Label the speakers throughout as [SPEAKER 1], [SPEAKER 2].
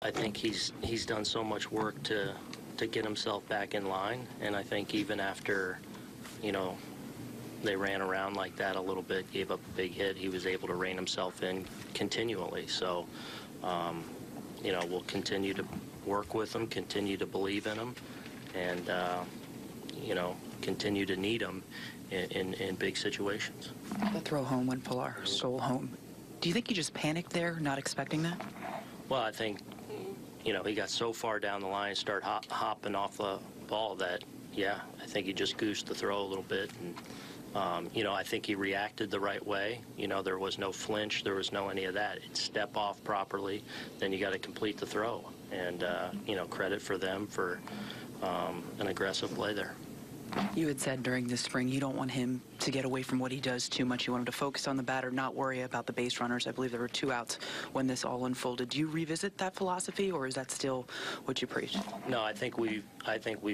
[SPEAKER 1] I think he's done so much work to get himself back in line, and I think even after, you know, they ran around like that a little bit, gave up a big hit, he was able to rein himself in continually. So, you know, we'll continue to work with him, continue to believe in him, and, you know, continue to need him in big situations.
[SPEAKER 2] The throw home when Pilar stole home. Do you think he just panicked there, not expecting that?
[SPEAKER 1] Well, I think, you know, he got so far down the line, started hopping off the ball that, yeah, I think he just goosed the throw a little bit. And, you know, I think he reacted the right way. You know, there was no flinch. There was no any of that. It's step off properly. Then you got to complete the throw. And, you know, credit for them for an aggressive play there.
[SPEAKER 2] You had said during the spring you don't want him to get away from what he does too much. You want him to focus on the batter, not worry about the base runners. I believe there were 2 outs when this all unfolded. Do you revisit that philosophy, or is that still what you preach?
[SPEAKER 1] No, I think we've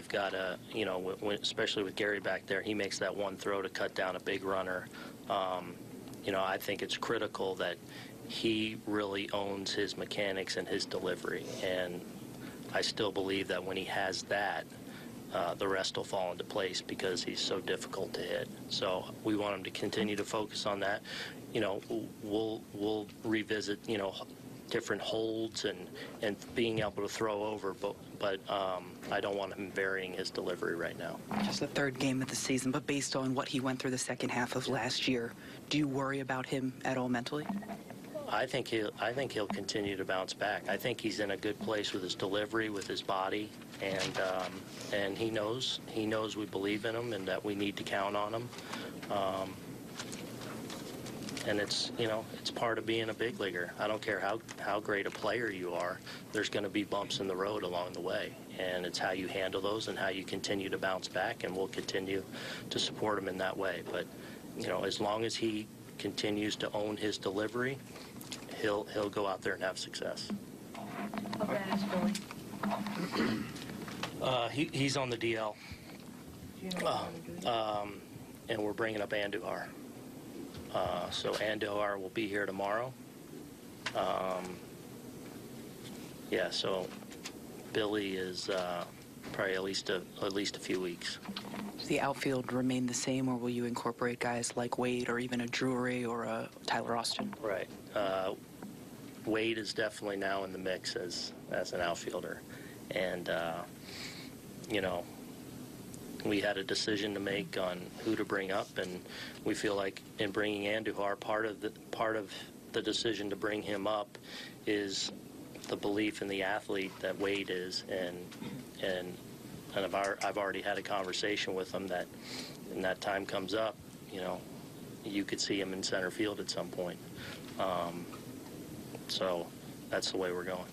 [SPEAKER 1] got to, you know, especially with Gary back there, he makes that one throw to cut down a big runner. You know, I think it's critical that he really owns his mechanics and his delivery, and I still believe that when he has that, the rest will fall into place because he's so difficult to hit. So we want him to continue to focus on that. You know, we'll revisit, you know, different holds and being able to throw over, but I don't want him varying his delivery right now.
[SPEAKER 2] Just the 3rd game of the season, but based on what he went through the second half of last year, do you worry about him at all mentally?
[SPEAKER 1] I think he'll continue to bounce back. I think he's in a good place with his delivery, with his body, and he knows we believe in him and that we need to count on him. And it's, you know, it's part of being a big leaguer. I don't care how great a player you are. There's going to be bumps in the road along the way, and it's how you handle those and how you continue to bounce back. And we'll continue to support him in that way. But, you know, as long as he continues to own his delivery, he'll go out there and have success.
[SPEAKER 3] How bad is Billy?
[SPEAKER 1] He's on the DL.
[SPEAKER 3] Do you know
[SPEAKER 1] And we're bringing up Andujar. So Andujar will be here tomorrow. Yeah, so Billy is probably at least a few weeks.
[SPEAKER 2] Does the outfield remain the same, or will you incorporate guys like Wade or even a Drury or a Tyler Austin?
[SPEAKER 1] Right. Wade is definitely now in the mix as an outfielder. And, you know, we had a decision to make on who to bring up, and we feel like in bringing Andujar, part of the decision to bring him up is the belief in the athlete that Wade is, and I've already had a conversation with him that when that time comes up, you know, you could see him in center field at some point. So that's the way we're going.